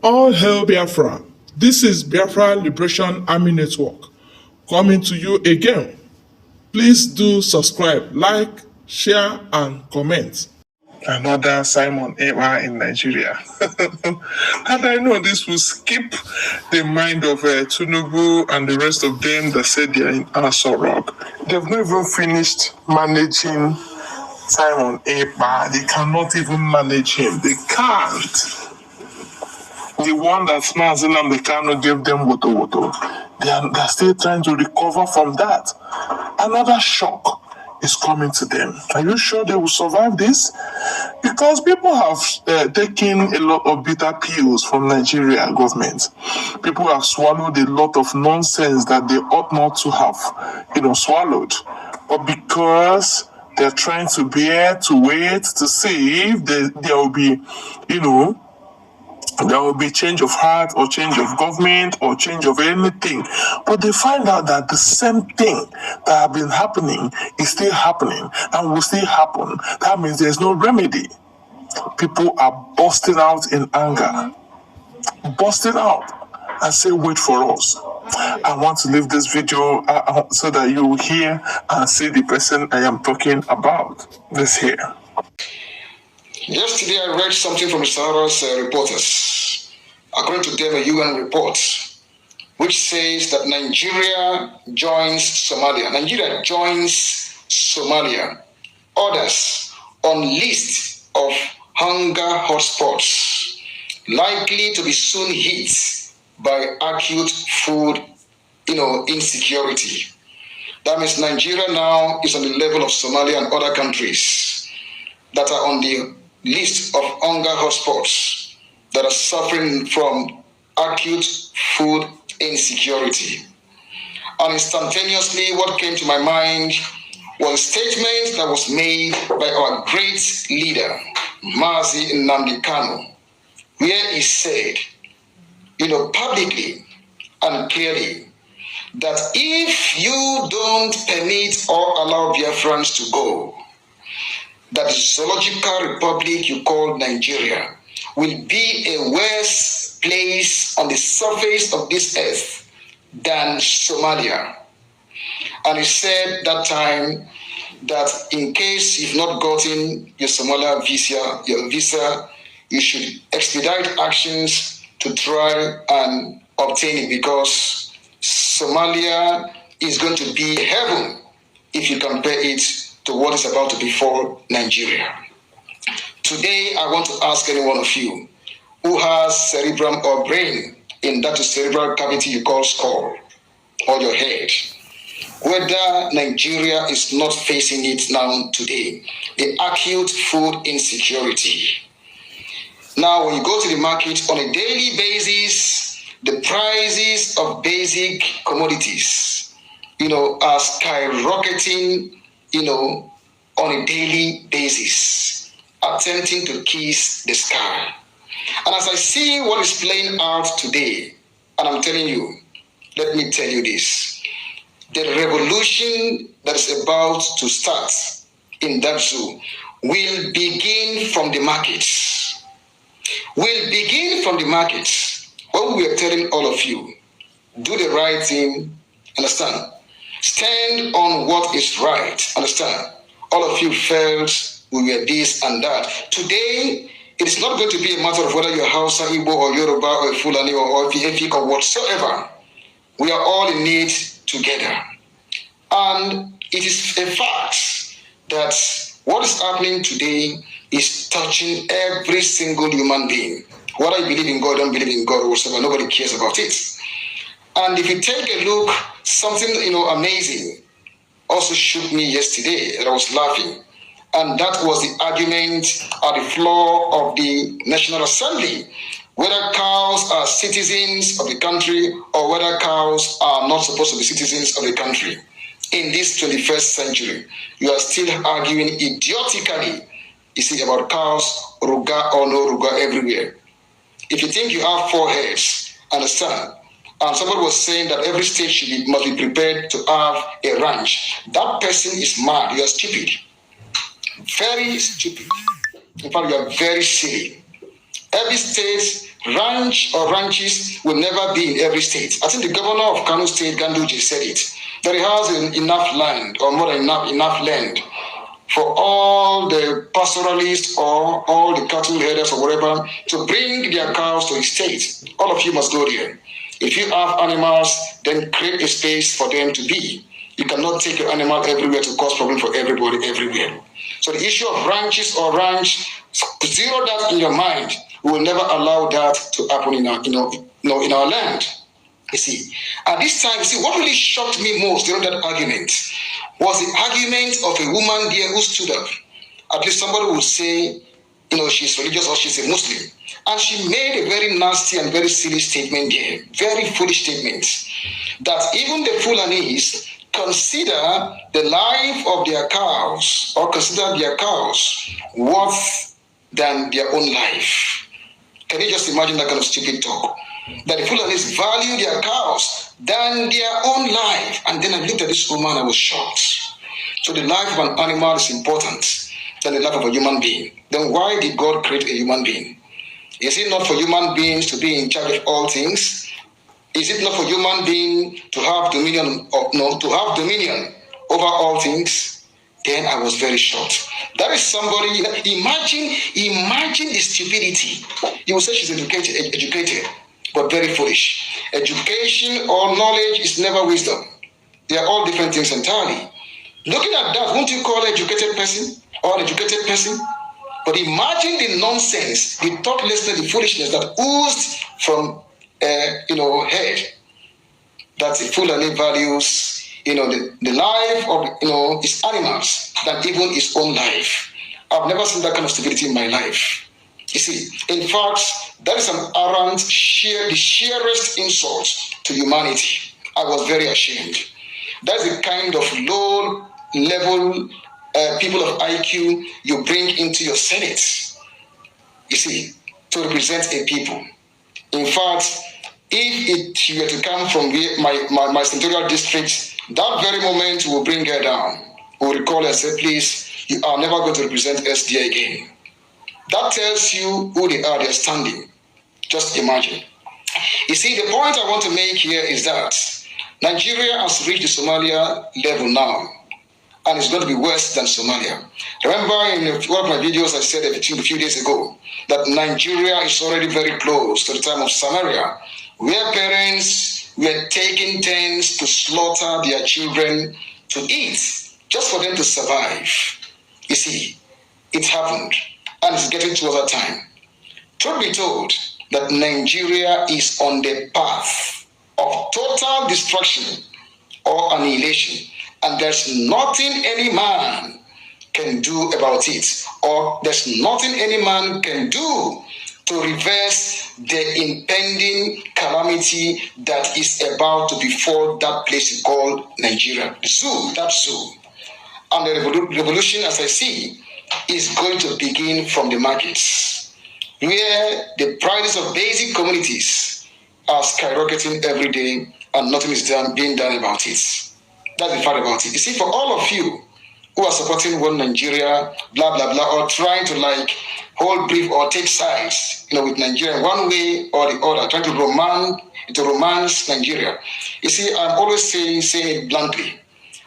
All hail Biafra. This is Biafra Liberation Army Network coming to you again. Please do subscribe, like, share, and comment. Another Simon Ewa in Nigeria. And I know this will skip the mind of Tunubu and the rest of them that said they are in Aso Rock. They've not even finished managing Simon Ewa. They cannot even manage him. They can't. The one that Mazilam Bekano gave them woto. They're still trying to recover from that. Another shock is coming to them. Are you sure they will survive this? Because people have taken a lot of bitter pills from Nigeria government. People have swallowed a lot of nonsense that they ought not to have, swallowed. But because they're trying to bear to wait to see if there will be, there will be change of heart or change of government or change of anything. But they find out that the same thing that have been happening is still happening and will still happen. That means there's no remedy. People are busting out in anger. Busting out and say, wait for us. I want to leave this video so that you will hear and see the person I am talking about. This here. Yesterday, I read something from the Sahara's reporters. According to them, a UN report, which says that Nigeria joins Somalia. Nigeria joins Somalia. Others on list of hunger hotspots, likely to be soon hit by acute food, insecurity. That means Nigeria now is on the level of Somalia and other countries that are on the list of hunger hotspots that are suffering from acute food insecurity. And instantaneously, what came to my mind was a statement that was made by our great leader, Mazi Nnamdi Kanu, where he said, publicly and clearly, that if you don't permit or allow Biafrans to go, that the zoological republic you call Nigeria will be a worse place on the surface of this earth than Somalia. And he said that time that in case you've not gotten your Somalia visa, you should expedite actions to try and obtain it, because Somalia is going to be heaven if you compare it to what is about to befall Nigeria. Today, I want to ask any one of you who has cerebrum or brain in that cerebral cavity you call skull or your head, whether Nigeria is not facing it now today, the acute food insecurity. Now, when you go to the market on a daily basis, the prices of basic commodities, are skyrocketing, on a daily basis, attempting to kiss the sky. And as I see what is playing out today, and I'm telling you, let me tell you this, the revolution that is about to start in that zoo will begin from the markets. Will begin from the markets. What we are telling all of you, do the right thing, understand? Stand on what is right, understand? All of you felt we were this and that. Today, it is not going to be a matter of whether you're Hausa, Igbo, or Yoruba, or Fulani, or Efik, or whatsoever. We are all in need together. And it is a fact that what is happening today is touching every single human being. Whether you believe in God, don't believe in God, or whatever, nobody cares about it. And if you take a look, something amazing also shook me yesterday, and I was laughing. And that was the argument at the floor of the National Assembly, whether cows are citizens of the country or whether cows are not supposed to be citizens of the country. In this 21st century, you are still arguing idiotically, about cows, ruga or no ruga everywhere. If you think you have 4 heads, understand. And somebody was saying that every state must be prepared to have a ranch. That person is mad. You are stupid. Very stupid. In fact, you are very silly. Every state ranch or ranches will never be in every state. I think the governor of Kano State, Ganduje, said it. That he has enough land, or more than enough land, for all the pastoralists or all the cattle herders or whatever to bring their cows to his state. All of you must go there. If you have animals, then create a space for them to be. You cannot take your animal everywhere to cause problem for everybody everywhere. So the issue of ranches or ranch, zero that in your mind. We will never allow that to happen in our land. You see, at this time, what really shocked me most during that argument was the argument of a woman there who stood up. At least somebody would say, she's religious or she's a Muslim. And she made a very nasty and very silly statement there, very foolish statement, that even the Fulanis consider the life of their cows or consider their cows worth than their own life. Can you just imagine that kind of stupid talk? That the Fulanis value their cows than their own life. And then I looked at this woman, I was shocked. So the life of an animal is important than the life of a human being. Then why did God create a human being? Is it not for human beings to be in charge of all things? Is it not for human beings to have dominion over all things? Then I was very shocked. That is somebody, imagine the stupidity. You will say she's educated, but very foolish. Education or knowledge is never wisdom. They are all different things entirely. Looking at that, won't you call an educated person or an educated person? But imagine the nonsense, the thoughtlessness, the foolishness that oozed from head. That the Fulani values the life of his animals than even his own life. I've never seen that kind of stupidity in my life. You see, in fact, that is an arrant, the sheerest insult to humanity. I was very ashamed. That's the kind of low-level people of IQ you bring into your Senate. You see, to represent a people. In fact, if it were to come from my senatorial district, that very moment we will bring her down. We will recall her and say, please, you are never going to represent SDA again. That tells you who they are, they're standing. Just imagine. You see, the point I want to make here is that Nigeria has reached the Somalia level now, and it's going to be worse than Somalia. Remember in one of my videos I said a few days ago that Nigeria is already very close to the time of Samaria, where parents were taking turns to slaughter their children to eat, just for them to survive. You see, it happened, and it's getting towards that time. Truth be told, that Nigeria is on the path of total destruction or annihilation, and there's nothing any man can do about it, or there's nothing any man can do to reverse the impending calamity that is about to befall that place called Nigeria. That zoo. And the revolution, as I see, is going to begin from the markets, where the prices of basic commodities are skyrocketing every day, and nothing is being done about it. That's the fact about it. You see, for all of you who are supporting one Nigeria, blah, blah, blah, or trying to hold brief or take sides, with Nigeria one way or the other, trying to romance Nigeria. You see, I'm always saying it bluntly.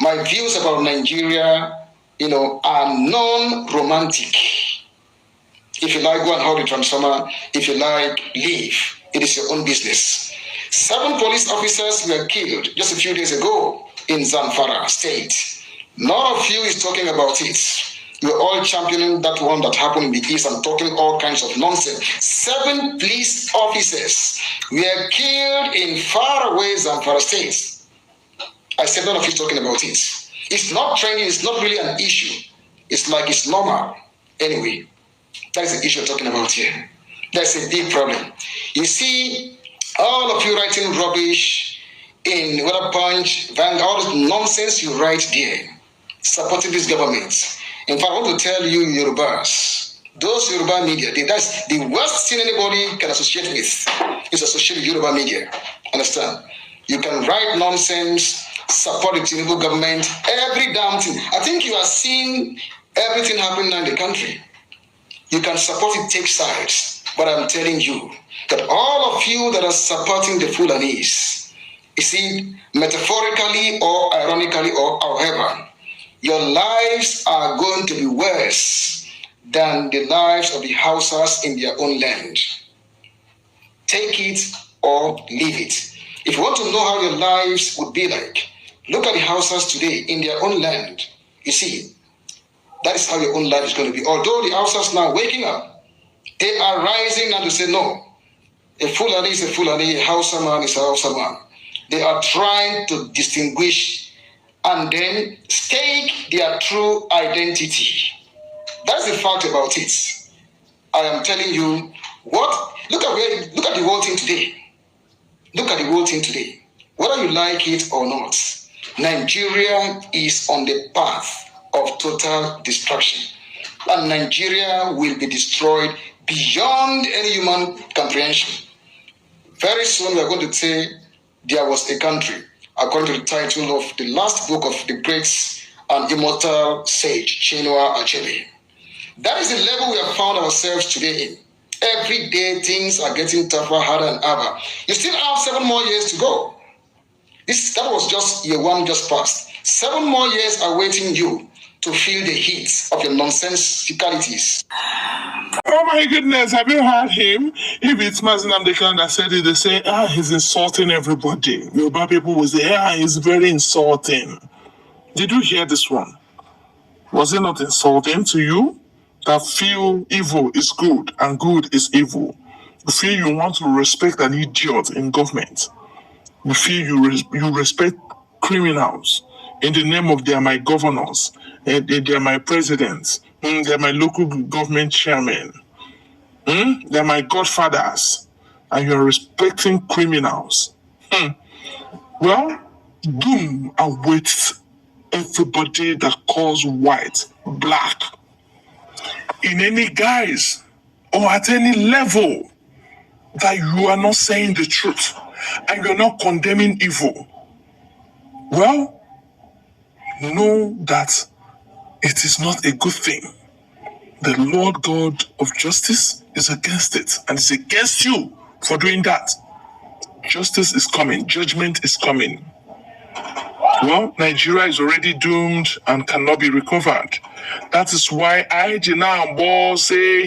My views about Nigeria, are non-romantic. If you like, go and hold the transformer. If you like, leave. It is your own business. 7 police officers were killed just a few days ago in Zamfara State. None of you is talking about it. You're all championing that one that happened in the East and talking all kinds of nonsense. 7 police officers were killed in faraway Zamfara State. I said none of you talking about it. It's not trending. It's not really an issue. It's normal. Anyway, that is the issue we're talking about here. That's a big problem. You see, all of you writing rubbish in Weather Punch, Vanguard, all this nonsense you write there, supporting this government. In fact, I want to tell you, Yorubas, those Yoruba media, that's the worst thing anybody can associate with, is associate with Yoruba media. Understand? You can write nonsense, support the Tinubu government, every damn thing. I think you are seeing everything happening now in the country. You can support it, take sides. But I'm telling you, that all of you that are supporting the Fulanis, you see, metaphorically or ironically or however, your lives are going to be worse than the lives of the Hausas in their own land. Take it or leave it. If you want to know how your lives would be like, look at the Hausas today in their own land. You see, that is how your own life is going to be. Although the Hausas now waking up, they are rising now to say, no, a Fulani is a Fulani, a Hausa man is a Hausa man. They are trying to distinguish and then stake their true identity. That's the fact about it. I am telling you what. Look at the whole thing today. Look at the whole thing today. Whether you like it or not, Nigeria is on the path of total destruction, and Nigeria will be destroyed beyond any human comprehension. Very soon we are going to say there was a country, according to the title of the last book of the great and immortal sage Chinua Achebe. That is the level we have found ourselves today in. Every day things are getting tougher, harder and harder. You still have 7 more years to go. That was just year 1 just passed. 7 more years are waiting you to feel the heat of your nonsensicalities. Oh my goodness, have you heard him? If it's Mazinam Dekan that said it, they say, he's insulting everybody. Yoruba people will say, he's very insulting. Did you hear this one? Was it not insulting to you? That feel evil is good and good is evil. You feel you want to respect an idiot in government. You feel you respect criminals in the name of they are my governors, they are my presidents, they are my local government chairmen, they are my godfathers, and you are respecting criminals. Well, doom awaits everybody that calls white, black, in any guise or at any level that you are not saying the truth and you're not condemning evil. Well, know that it is not a good thing. The Lord God of justice is against it and is against you for doing that. Justice is coming. Judgment is coming. Well, Nigeria is already doomed and cannot be recovered. That is why I now say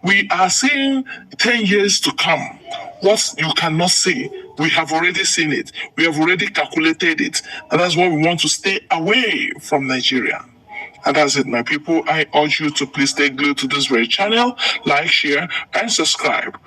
we are seeing 10 years to come. What you cannot see, we have already seen it. We have already calculated it. And that's why we want to stay away from Nigeria. And that's it, my people. I urge you to please stay glued to this very channel, like, share, and subscribe.